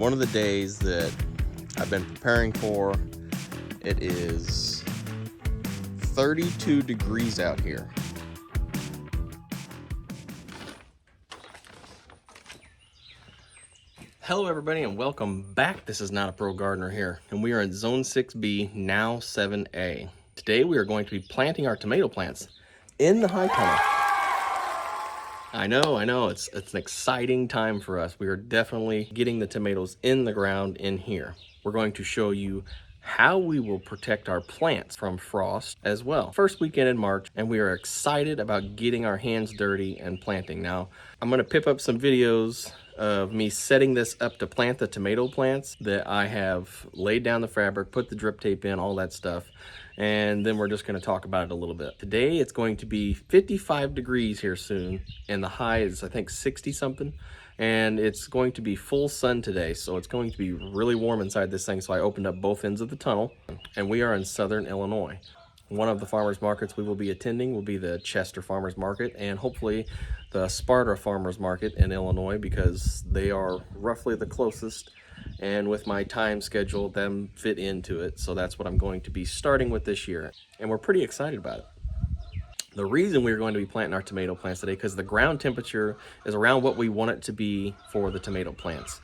one of the days that I've been preparing for. It is 32 degrees out here. Hello everybody and welcome back. This is Not a Pro Gardener here, and we are in Zone 6B, now 7A. Today we are going to be planting our tomato plants in the high tunnel. I know, it's an exciting time for us. We are definitely getting the tomatoes in the ground in here. We're going to show you how we will protect our plants from frost as well. First weekend in March, and we are excited about getting our hands dirty and planting. Now, I'm gonna pip up some videos of me setting this up to plant the tomato plants that I have laid down the fabric, put the drip tape in, all that stuff. And then we're just gonna talk about it a little bit. Today, it's going to be 55 degrees here soon, and the high is, I think, 60 something. And it's going to be full sun today, so it's going to be really warm inside this thing. So I opened up both ends of the tunnel, and we are in southern Illinois. One of the farmers markets we will be attending will be the Chester Farmers Market, and hopefully the Sparta Farmers Market in Illinois, because they are roughly the closest, and with my time schedule, them fit into it. So that's what I'm going to be starting with this year, and we're pretty excited about it. The reason we're going to be planting our tomato plants today, because the ground temperature is around what we want it to be for the tomato plants.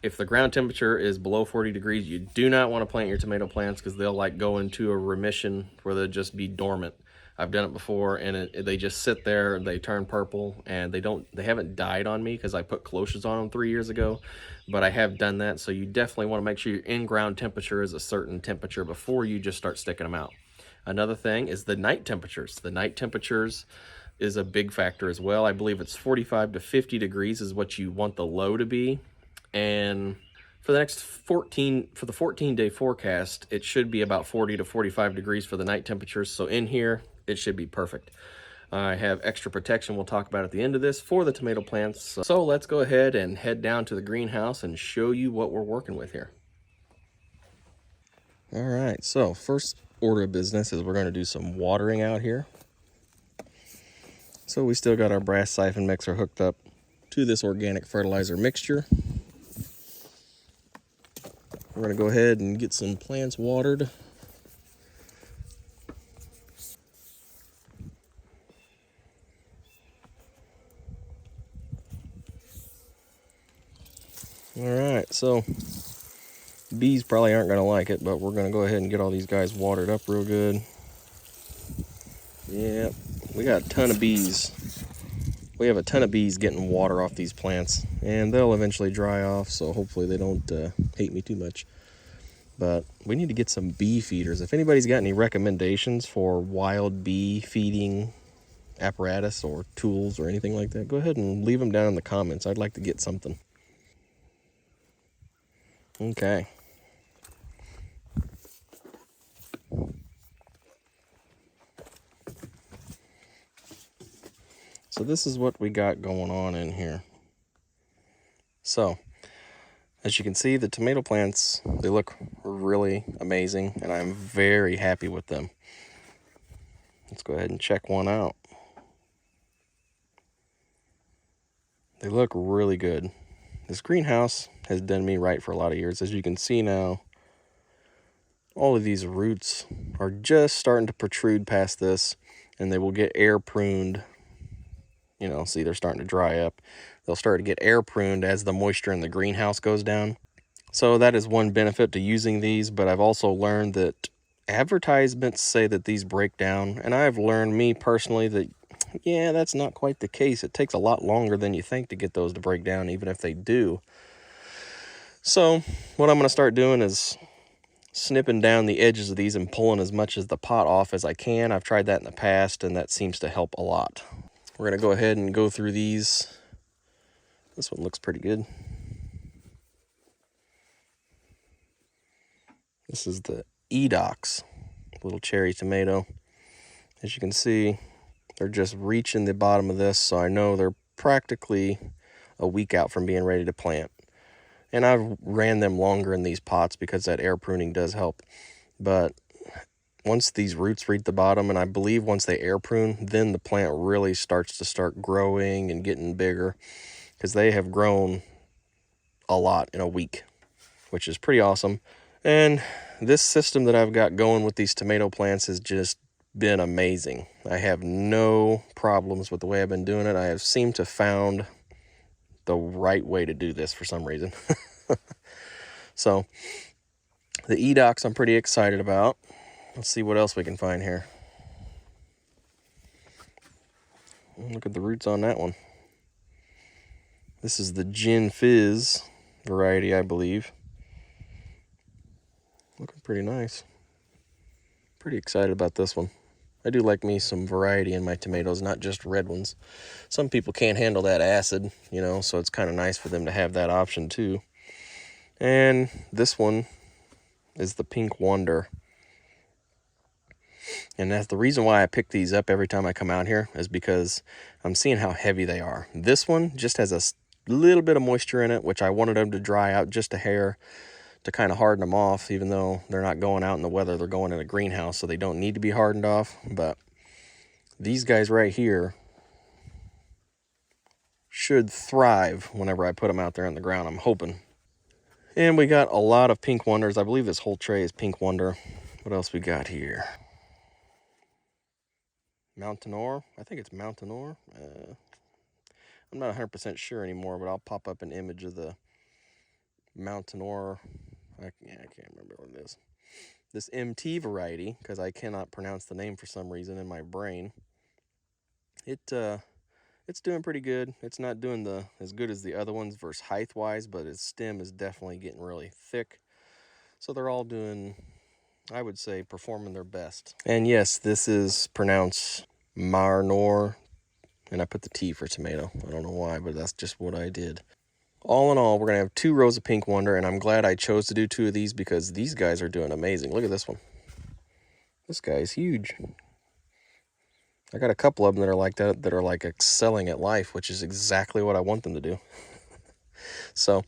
If the ground temperature is below 40 degrees, you do not want to plant your tomato plants, because they'll like go into a remission where they'll just be dormant. I've done it before, and they just sit there, they turn purple, and they haven't died on me because I put cloches on them 3 years ago, but I have done that. So you definitely want to make sure your in-ground temperature is a certain temperature before you just start sticking them out. Another thing is the night temperatures. The night temperatures is a big factor as well. I believe it's 45 to 50 degrees is what you want the low to be. And for the next 14-day forecast, it should be about 40 to 45 degrees for the night temperatures. So in here, it should be perfect. I have extra protection we'll talk about at the end of this for the tomato plants. So let's go ahead and head down to the greenhouse and show you what we're working with here. All right, so first order of business is we're going to do some watering out here. So we still got our brass siphon mixer hooked up to this organic fertilizer mixture. We're going to go ahead and get some plants watered. All right, so bees probably aren't going to like it, but we're going to go ahead and get all these guys watered up real good. Yeah, we got a ton of bees. We have a ton of bees getting water off these plants, and they'll eventually dry off, so hopefully they don't hate me too much. But we need to get some bee feeders. If anybody's got any recommendations for wild bee feeding apparatus or tools or anything like that, go ahead and leave them down in the comments. I'd like to get something. Okay. So this is what we got going on in here. So, as you can see, the tomato plants, they look really amazing, and I'm very happy with them. Let's go ahead and check one out. They look really good. This greenhouse has done me right for a lot of years. As you can see now, all of these roots are just starting to protrude past this, and they will get air pruned. You know, see, they're starting to dry up. They'll start to get air pruned as the moisture in the greenhouse goes down. So that is one benefit to using these, but I've also learned that advertisements say that these break down, and I've learned, me personally, that yeah, that's not quite the case. It takes a lot longer than you think to get those to break down, even if they do. So what I'm going to start doing is snipping down the edges of these and pulling as much of the pot off as I can. I've tried that in the past, and that seems to help a lot. We're going to go ahead and go through these. This one looks pretty good. This is the Edox little cherry tomato. As you can see, they're just reaching the bottom of this, so I know they're practically a week out from being ready to plant. And I've ran them longer in these pots because that air pruning does help. But once these roots reach the bottom, and I believe once they air prune, then the plant really starts to start growing and getting bigger, because they have grown a lot in a week, which is pretty awesome. And this system that I've got going with these tomato plants has just been amazing. I have no problems with the way I've been doing it. I have seemed to found the right way to do this for some reason. So the edox I'm pretty excited about. Let's see what else we can find here. Look at the roots on that one. This is the Gin Fizz variety, I believe. Looking pretty nice. Pretty excited about this one. I do like me some variety in my tomatoes, not just red ones. Some people can't handle that acid, you know, so it's kind of nice for them to have that option too. And this one is the Pink Wonder. And that's the reason why I pick these up every time I come out here, is because I'm seeing how heavy they are. This one just has a little bit of moisture in it, which I wanted them to dry out just a hair to kind of harden them off, even though they're not going out in the weather. They're going in a greenhouse, so they don't need to be hardened off. But these guys right here should thrive whenever I put them out there on the ground, I'm hoping. And we got a lot of Pink Wonders. I believe this whole tray is Pink Wonder. What else we got here? Mountain Ore. I think it's Mountain Ore. I'm not 100% sure anymore, but I'll pop up an image of the Mountain Ore. I can't remember what it is. This MT variety, because I cannot pronounce the name for some reason in my brain. It's doing pretty good. It's not doing as good as the other ones versus height-wise, but its stem is definitely getting really thick. So they're all doing, I would say, performing their best. And yes, this is pronounced Marnor, and I put the T for tomato. I don't know why, but that's just what I did. All in all, we're going to have 2 rows of Pink Wonder, and I'm glad I chose to do 2 of these because these guys are doing amazing. Look at this one. This guy is huge. I got a couple of them that are like that, that are like excelling at life, which is exactly what I want them to do. So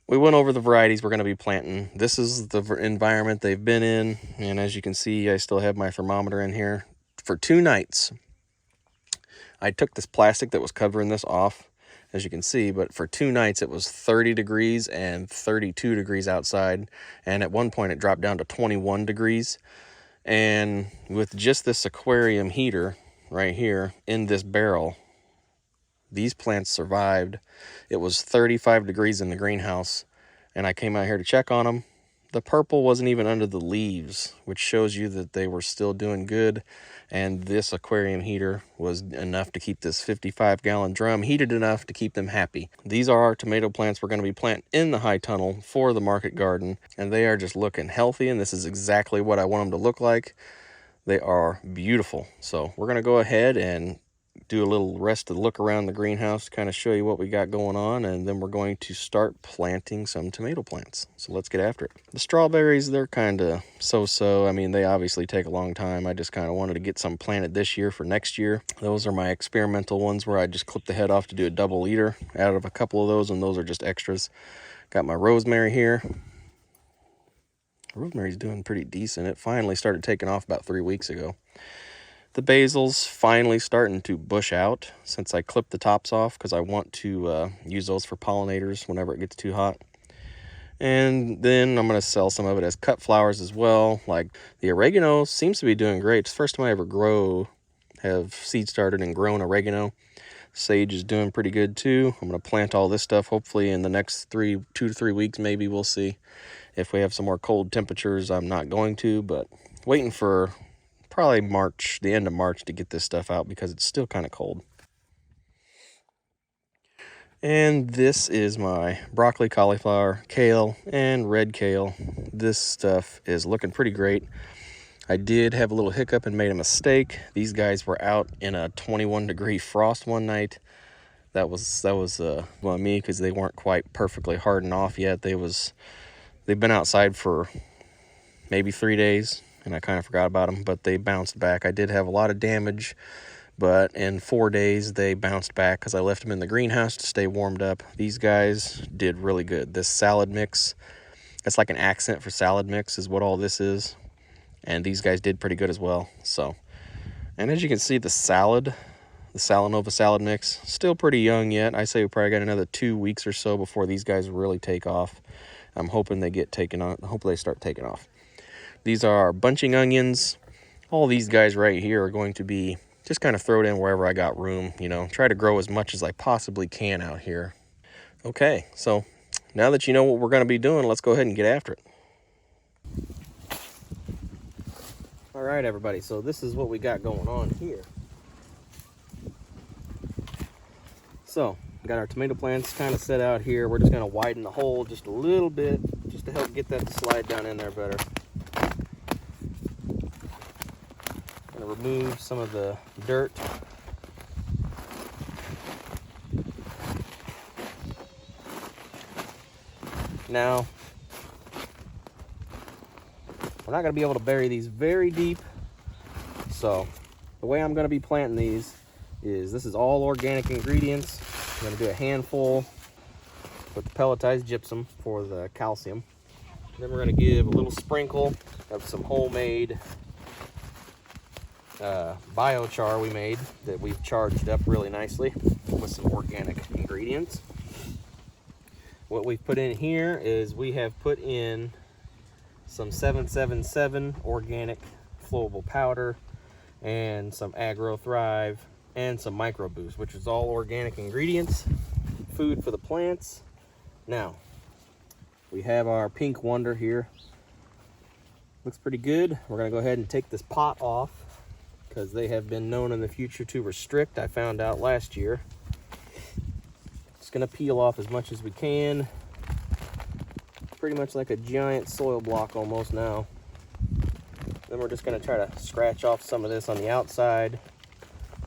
we went over the varieties we're going to be planting. This is the environment they've been in, and as you can see, I still have my thermometer in here. For 2 nights, I took this plastic that was covering this off, as you can see, but for 2 nights it was 30 degrees and 32 degrees outside, and at one point it dropped down to 21 degrees. And with just this aquarium heater right here in this barrel, these plants survived. It was 35 degrees in the greenhouse, and I came out here to check on them. The purple wasn't even under the leaves, which shows you that they were still doing good. And this aquarium heater was enough to keep this 55-gallon drum heated enough to keep them happy. These are our tomato plants we're going to be planting in the high tunnel for the market garden, and they are just looking healthy, and this is exactly what I want them to look like. They are beautiful. So we're going to go ahead and do a little rest of the look around the greenhouse, kind of show you what we got going on, and then we're going to start planting some tomato plants. So let's get after it. The strawberries, they're kind of so-so. I mean, they obviously take a long time. I just kind of wanted to get some planted this year for next year. Those are my experimental ones where I just clip the head off to do a double eater out of a couple of those, and those are just extras. Got my rosemary here. Rosemary's doing pretty decent. It finally started taking off about 3 weeks ago. The basil's finally starting to bush out since I clipped the tops off, because I want to use those for pollinators whenever it gets too hot. And then I'm going to sell some of it as cut flowers as well. Like the oregano seems to be doing great. It's the first time I ever have seed started and grown oregano. Sage is doing pretty good too. I'm going to plant all this stuff hopefully in the next 2 to 3 weeks, maybe. We'll see. If we have some more cold temperatures, I'm not going to, but waiting for probably March, the end of March, to get this stuff out because it's still kind of cold. And this is my broccoli, cauliflower, kale, and red kale. This stuff is looking pretty great. I did have a little hiccup and made a mistake. These guys were out in a 21-degree frost one night. That was on me because they weren't quite perfectly hardened off yet. They've been outside for maybe 3 days, and I kind of forgot about them, but they bounced back. I did have a lot of damage, but in 4 days they bounced back because I left them in the greenhouse to stay warmed up. These guys did really good. This salad mix, it's like an accent for salad mix is what all this is, and these guys did pretty good as well. So, and as you can see, the salad the Salanova salad mix. Still pretty young yet. I say we probably got another 2 weeks or so before these guys really take off. I'm hoping they get taken on. Hopefully they start taking off. These are our bunching onions. All these guys right here are going to be just kind of thrown in wherever I got room, you know, try to grow as much as I possibly can out here. Okay, so now that you know what we're going to be doing, let's go ahead and get after it. All right, everybody, so this is what we got going on here. So, got our tomato plants kind of set out here. We're just going to widen the hole just a little bit, just to help get that to slide down in there better. Going to remove some of the dirt. Now, we're not going to be able to bury these very deep, so the way I'm going to be planting these is this is all organic ingredients. I'm going to do a handful with the pelletized gypsum for the calcium. Then we're going to give a little sprinkle of some homemade biochar we made that we've charged up really nicely with some organic ingredients. What we've put in here is we have put in some 777 organic flowable powder and some Agro Thrive and some Micro Boost, which is all organic ingredients, food for the plants. Now, we have our Pink Wonder here. Looks pretty good. We're gonna go ahead and take this pot off because they have been known in the future to restrict. I found out last year. Just gonna peel off as much as we can. Pretty much like a giant soil block almost now. Then we're just gonna try to scratch off some of this on the outside.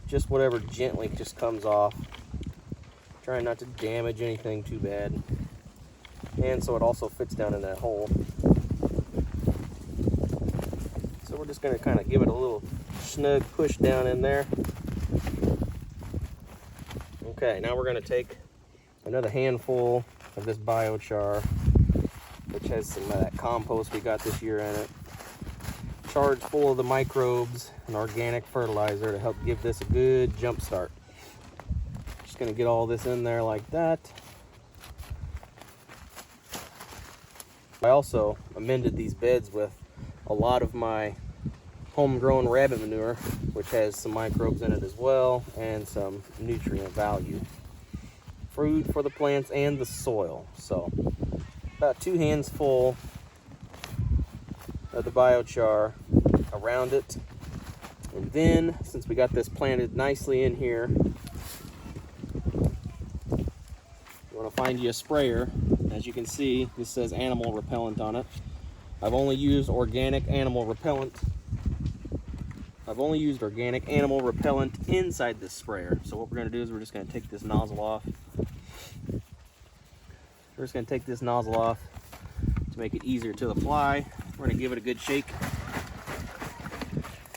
Just whatever gently just comes off. Trying not to damage anything too bad. And so it also fits down in that hole. So we're just gonna kind of give it a little snug push down in there. Okay, now we're gonna take another handful of this biochar, which has some of that compost we got this year in it. Charged full of the microbes and organic fertilizer to help give this a good jump start. Just gonna get all this in there like that. I also amended these beds with a lot of my homegrown rabbit manure, which has some microbes in it as well and some nutrient value. Food for the plants and the soil. So about 2 hands full of the biochar around it. And then, since we got this planted nicely in here, you want to find you a sprayer. As you can see, this says animal repellent on it. I've only used organic animal repellent. Inside this sprayer. So what we're going to do is we're just going to take this nozzle off. We're just going to take this nozzle off to make it easier to apply. We're going to give it a good shake.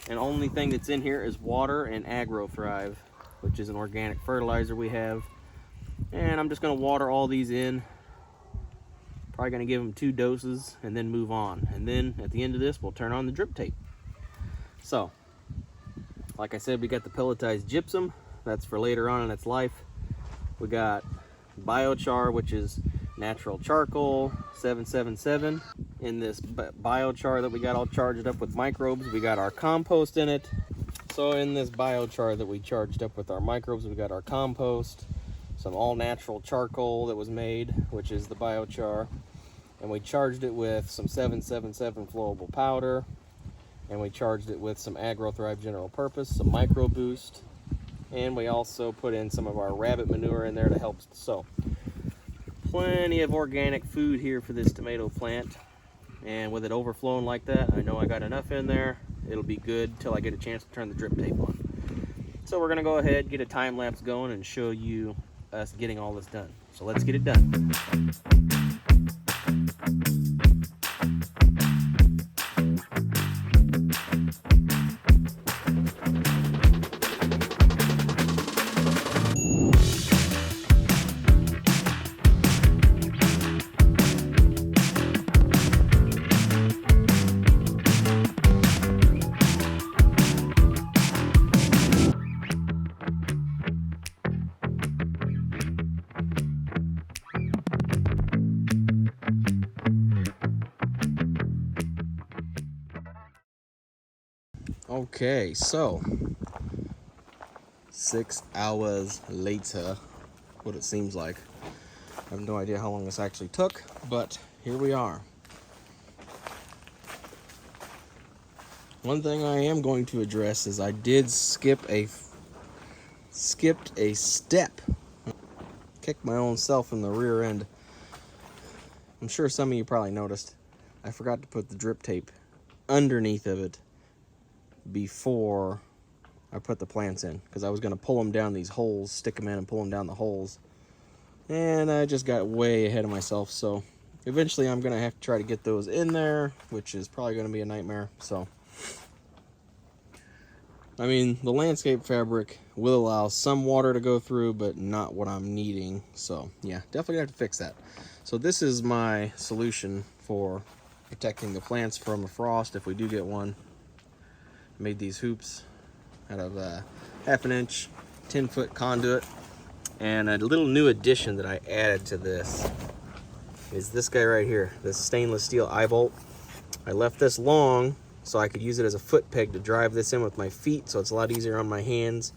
And only thing that's in here is water and Agro Thrive, which is an organic fertilizer we have. And I'm just going to water all these in. Probably going to give them 2 doses and then move on. And then at the end of this, we'll turn on the drip tape. So, like I said, we got the pelletized gypsum. That's for later on in its life. We got biochar, which is natural charcoal, 777. In this biochar that we got all charged up with microbes, we got our compost in it. So in this biochar that we charged up with our microbes, we got our compost, some all natural charcoal that was made, which is the biochar, and we charged it with some 777 flowable powder, and we charged it with some Agro Thrive general purpose, some Micro Boost, and we also put in some of our rabbit manure in there to help. So plenty of organic food here for this tomato plant, and with it overflowing like that, I know I got enough in there. It'll be good till I get a chance to turn the drip tape on. So we're gonna go ahead, get a time lapse going and show you us getting all this done. So let's get it done. Okay, so 6 hours later, what it seems like. I have no idea how long this actually took, but here we are. One thing I am going to address is I did skipped a step. Kicked my own self in the rear end. I'm sure some of you probably noticed. I forgot to put the drip tape underneath of it before I put the plants in, because I was going to pull them down these holes, stick them in and pull them down the holes, and I just got way ahead of myself. So eventually I'm going to have to try to get those in there, which is probably going to be a nightmare. So I mean, the landscape fabric will allow some water to go through, but not what I'm needing. So yeah, definitely have to fix that. So this is my solution for protecting the plants from a frost if we do get one. Made these hoops out of a 1/2 inch 10-foot conduit. And a little new addition that I added to this is this guy right here, this stainless steel eye bolt. I left this long so I could use it as a foot peg to drive this in with my feet, so it's a lot easier on my hands.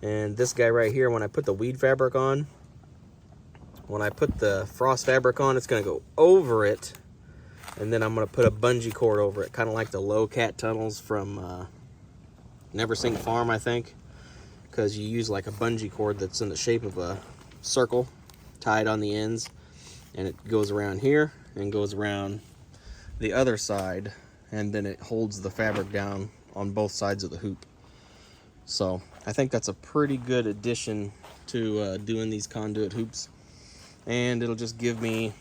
And this guy right here, when I put the weed fabric on, when I put the frost fabric on, it's going to go over it, and then I'm going to put a bungee cord over it, kind of like the low cat tunnels from Never Sink Farm, I think, because you use like a bungee cord that's in the shape of a circle tied on the ends, and it goes around here and goes around the other side, and then it holds the fabric down on both sides of the hoop. So I think that's a pretty good addition to doing these conduit hoops, and it'll just give me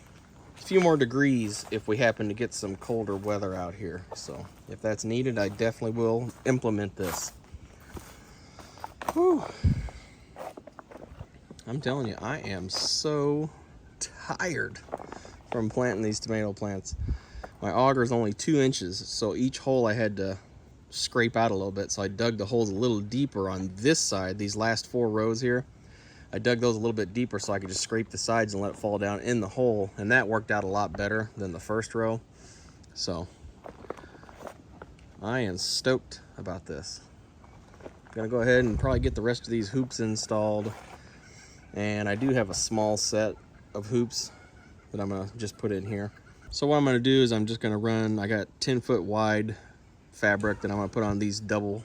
a few more degrees if we happen to get some colder weather out here. So if that's needed, I definitely will implement this. Whew. I'm telling you, I am so tired from planting these tomato plants. My auger is only 2 inches, so each hole I had to scrape out a little bit. So I dug the holes a little deeper on this side, these last 4 rows here. I dug those a little bit deeper so I could just scrape the sides and let it fall down in the hole, and that worked out a lot better than the first row. So I am stoked about this. Gonna go ahead and probably get the rest of these hoops installed, and I do have a small set of hoops that I'm gonna just put in here. So what I'm gonna do is I'm just gonna run, I got 10-foot wide fabric that I'm gonna put on these double,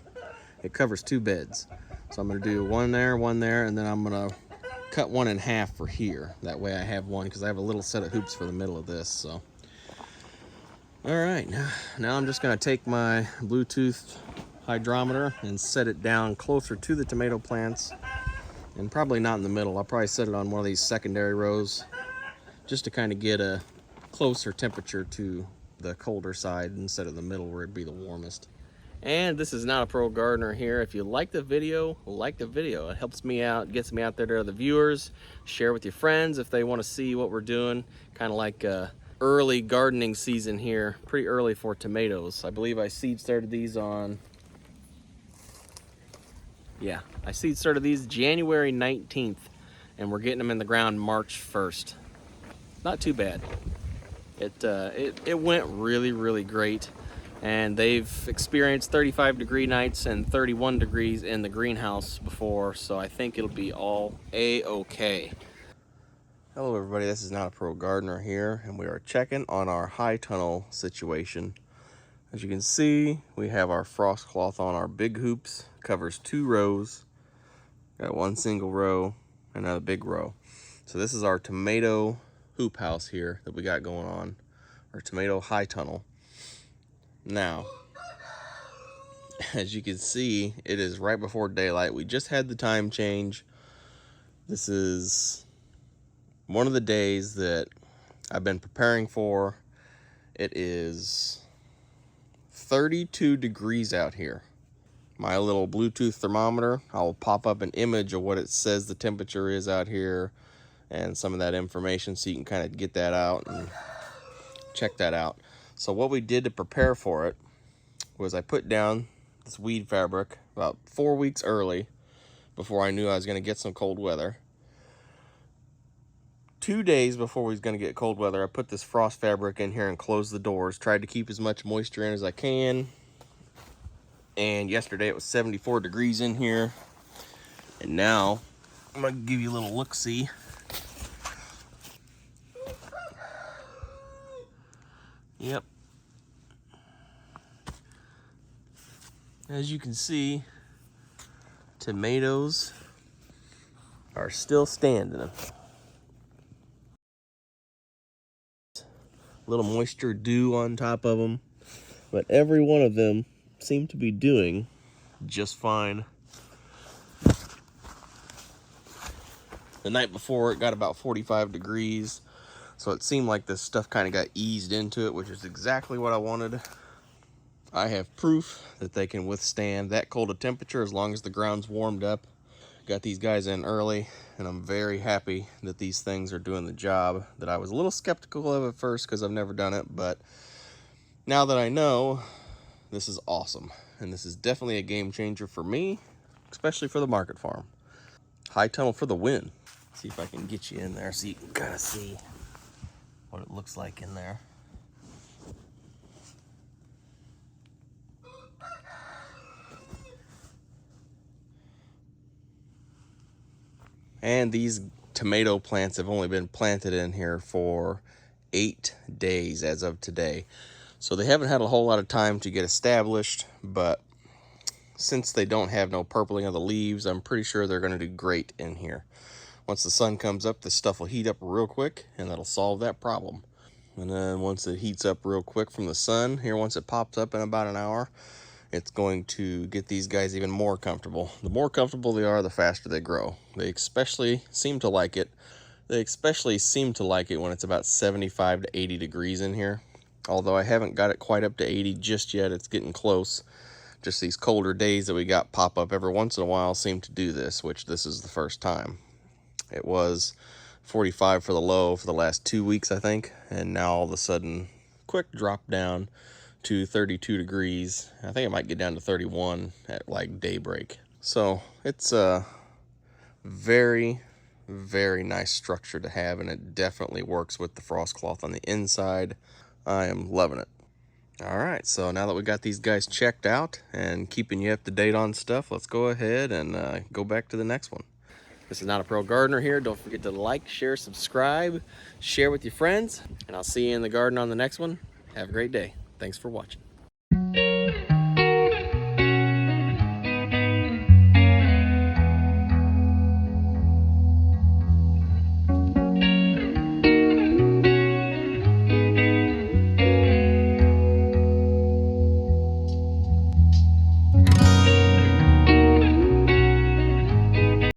it covers 2 beds. So I'm gonna do one there, and then I'm gonna cut one in half for here. That way I have one, because I have a little set of hoops for the middle of this. So all right, now I'm just gonna take my Bluetooth hydrometer and set it down closer to the tomato plants, and probably not in the middle. I'll probably set it on one of these secondary rows just to kind of get a closer temperature to the colder side instead of the middle where it'd be the warmest. And this is Not a Pro Gardener here. If you like the video, like the video. It helps me out, gets me out there to the viewers. Share with your friends if they want to see what we're doing. Kind of like early gardening season here, pretty early for tomatoes. I believe I seed started these on, yeah, I seed started these January 19th, and we're getting them in the ground March 1st. Not too bad. It went really great, and they've experienced 35-degree nights and 31 degrees in the greenhouse before, so I think it'll be all a-okay. Hello everybody, this is Not a Pro Gardener here, and we are checking on our high tunnel situation. As you can see, we have our frost cloth on our big hoops. Covers 2 rows. Got one single row, another big row. So this is our tomato hoop house here that we got going on, our tomato high tunnel. Now, as you can see, it is right before daylight. We just had the time change. This is one of the days that I've been preparing for. It is 32 degrees out here. My little Bluetooth thermometer, I'll pop up an image of what it says the temperature is out here and some of that information so you can kind of get that out and check that out. So what we did to prepare for it was I put down this weed fabric about 4 weeks early before I knew I was going to get some cold weather. 2 days before we was going to get cold weather, I put this frost fabric in here and closed the doors. Tried to keep as much moisture in as I can. And yesterday it was 74 degrees in here. And now I'm gonna give you a little look-see. Yep. As you can see, tomatoes are still standing. A little moisture dew on top of them, but every one of them seem to be doing just fine. The night before it got about 45 degrees, so it seemed like this stuff kind of got eased into it, which is exactly what I wanted. I have proof that they can withstand that cold a temperature as long as the ground's warmed up. Got these guys in early, and I'm very happy that these things are doing the job that I was a little skeptical of at first because I've never done it, but now that I know, this is awesome. And this is definitely a game changer for me, especially for the market farm. High tunnel for the win. See if I can get you in there so you can kind of see what it looks like in there. And these tomato plants have only been planted in here for 8 days as of today. So they haven't had a whole lot of time to get established, but since they don't have no purpling of the leaves, I'm pretty sure they're gonna do great in here. Once the sun comes up, this stuff will heat up real quick, and that'll solve that problem. And then once it heats up real quick from the sun, here once it pops up in about an hour, it's going to get these guys even more comfortable. The more comfortable they are, the faster they grow. They especially seem to like it. They especially seem to like it when it's about 75 to 80 degrees in here. Although I haven't got it quite up to 80 just yet, it's getting close. Just these colder days that we got pop up every once in a while seem to do this, which this is the first time. It was 45 for the low for the last 2 weeks, I think, and now all of a sudden, quick drop down to 32 degrees. I think it might get down to 31 at like daybreak. So it's a very, very nice structure to have, and it definitely works with the frost cloth on the inside. I am loving it. All right, so now that we got these guys checked out and keeping you up to date on stuff, let's go ahead and go back to the next one. This is Not a Pro Gardener here. Don't forget to like, share, subscribe, share with your friends, and I'll see you in the garden on the next one. Have a great day. Thanks for watching.